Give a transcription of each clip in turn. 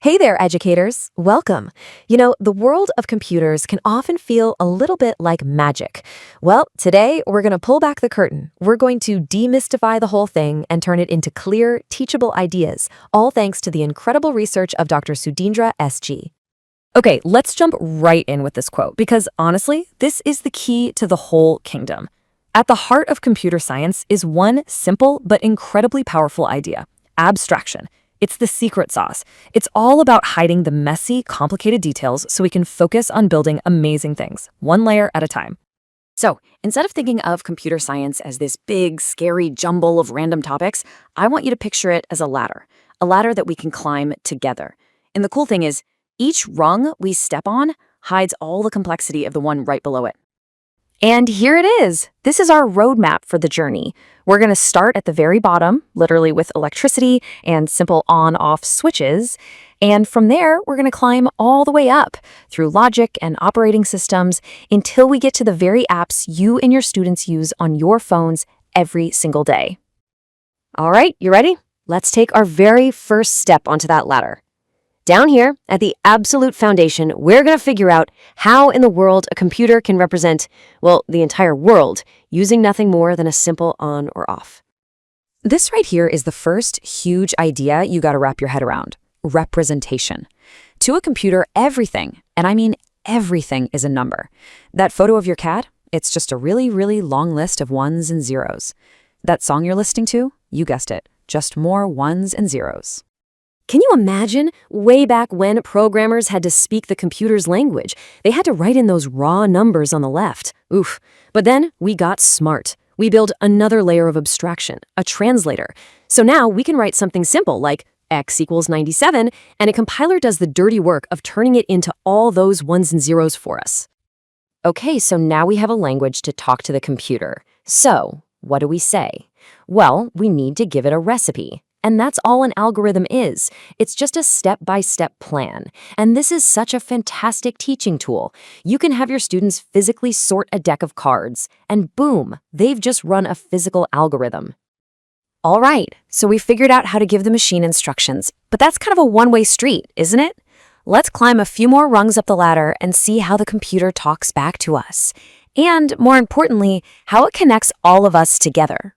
Hey there, educators. Welcome. The world of computers can often feel a little bit like magic. Well, today we're going to pull back the curtain. We're going to demystify the whole thing and turn it into clear, teachable ideas, all thanks to the incredible research of Dr. Sudheendra S G. Okay, let's jump right in with this quote, because honestly, this is the key to the whole kingdom. At the heart of computer science is one simple but incredibly powerful idea: abstraction. It's the secret sauce. It's all about hiding the messy, complicated details so we can focus on building amazing things, one layer at a time. So, instead of thinking of computer science as this big, scary jumble of random topics, I want you to picture it as a ladder that we can climb together. And the cool thing is, each rung we step on hides all the complexity of the one right below it. And here it is. This is our roadmap for the journey. We're going to start at the very bottom, literally with electricity and simple on-off switches. And from there, we're going to climb all the way up through logic and operating systems until we get to the very apps you and your students use on your phones every single day. All right, you ready? Let's take our very first step onto that ladder. Down here, at the absolute foundation, we're going to figure out how in the world a computer can represent, well, the entire world, using nothing more than a simple on or off. This right here is the first huge idea you got to wrap your head around: representation. To a computer, everything, and I mean everything, is a number. That photo of your cat? It's just a really, really long list of ones and zeros. That song you're listening to? You guessed it, just more ones and zeros. Can you imagine way back when programmers had to speak the computer's language? They had to write in those raw numbers on the left. Oof. But then we got smart. We built another layer of abstraction, a translator. So now we can write something simple like x equals 97, and a compiler does the dirty work of turning it into all those ones and zeros for us. Okay, so now we have a language to talk to the computer. So what do we say? Well, we need to give it a recipe. And that's all an algorithm is. It's just a step-by-step plan. And this is such a fantastic teaching tool. You can have your students physically sort a deck of cards, and boom, they've just run a physical algorithm. All right, so we figured out how to give the machine instructions, but that's kind of a one-way street, isn't it? Let's climb a few more rungs up the ladder and see how the computer talks back to us. And more importantly, how it connects all of us together.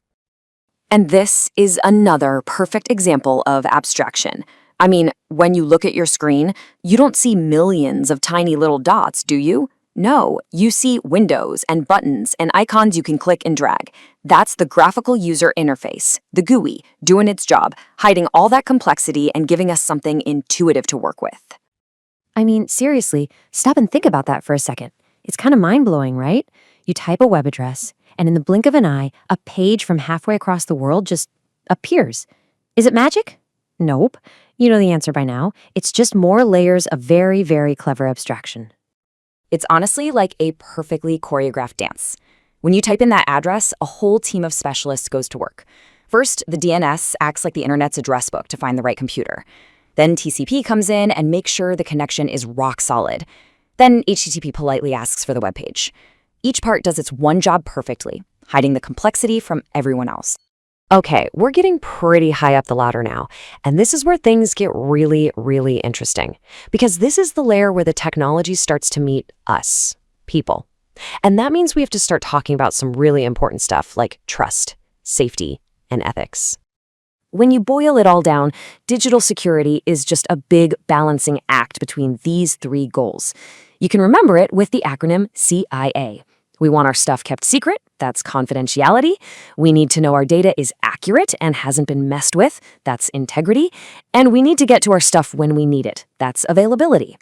And this is another perfect example of abstraction. I mean, when you look at your screen, you don't see millions of tiny little dots, do you? No, you see windows and buttons and icons you can click and drag. That's the graphical user interface, the GUI, doing its job, hiding all that complexity and giving us something intuitive to work with. I mean, seriously, stop and think about that for a second. It's kind of mind-blowing, right? You type a web address, and in the blink of an eye, a page from halfway across the world just appears. Is it magic? Nope. You know the answer by now. It's just more layers of very, very clever abstraction. It's honestly like a perfectly choreographed dance. When you type in that address, a whole team of specialists goes to work. First, the DNS acts like the internet's address book to find the right computer. Then TCP comes in and makes sure the connection is rock solid. Then HTTP politely asks for the web page. Each part does its one job perfectly, hiding the complexity from everyone else. Okay, we're getting pretty high up the ladder now, and this is where things get really, really interesting. Because this is the layer where the technology starts to meet us, people. And that means we have to start talking about some really important stuff like trust, safety, and ethics. When you boil it all down, digital security is just a big balancing act between these three goals. You can remember it with the acronym CIA. We want our stuff kept secret, that's confidentiality. We need to know our data is accurate and hasn't been messed with, that's integrity. And we need to get to our stuff when we need it, that's availability.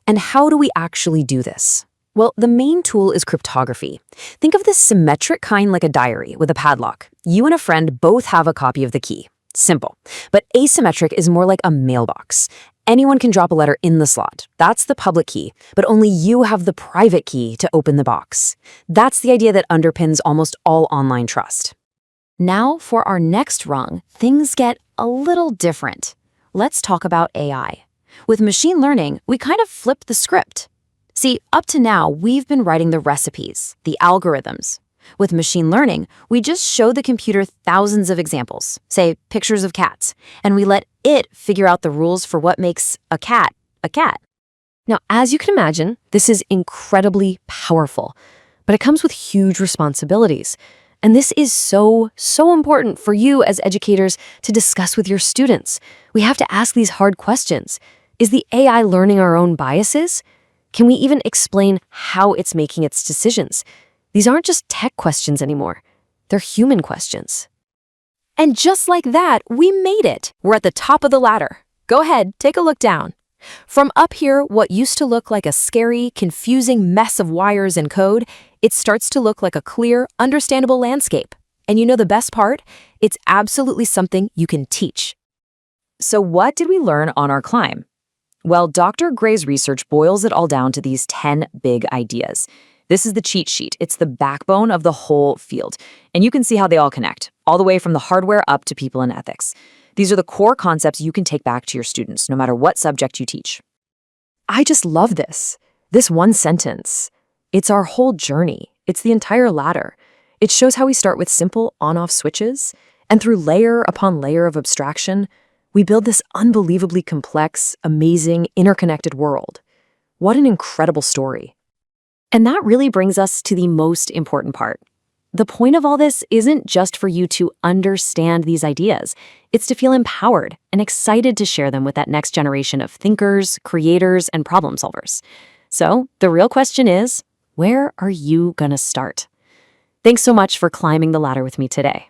And how do we actually do this? Well, the main tool is cryptography. Think of this symmetric kind like a diary with a padlock. You and a friend both have a copy of the key. Simple. But asymmetric is more like a mailbox. Anyone can drop a letter in the slot. That's the public key, but only you have the private key to open the box. That's the idea that underpins almost all online trust. Now, for our next rung, things get a little different. Let's talk about AI. With machine learning, we kind of flip the script. See, up to now, we've been writing the recipes, the algorithms. With machine learning, we just show the computer thousands of examples, say pictures of cats, and we let it figure out the rules for what makes a cat a cat. Now, as you can imagine, this is incredibly powerful, but it comes with huge responsibilities. And this is so important for you as educators to discuss with your students. We have to ask these hard questions. Is the AI learning our own biases? Can we even explain how it's making its decisions? These aren't just tech questions anymore. They're human questions. And just like that, we made it. We're at the top of the ladder. Go ahead, take a look down. From up here, what used to look like a scary, confusing mess of wires and code, it starts to look like a clear, understandable landscape. And you know the best part? It's absolutely something you can teach. So what did we learn on our climb? Well, Dr. Gray's research boils it all down to these 10 big ideas. This is the cheat sheet. It's the backbone of the whole field. And you can see how they all connect, all the way from the hardware up to people and ethics. These are the core concepts you can take back to your students, no matter what subject you teach. I just love this. This one sentence. It's our whole journey. It's the entire ladder. It shows how we start with simple on-off switches, and through layer upon layer of abstraction, we build this unbelievably complex, amazing, interconnected world. What an incredible story. And that really brings us to the most important part. The point of all this isn't just for you to understand these ideas. It's to feel empowered and excited to share them with that next generation of thinkers, creators, and problem solvers. So the real question is, where are you gonna start? Thanks so much for climbing the ladder with me today.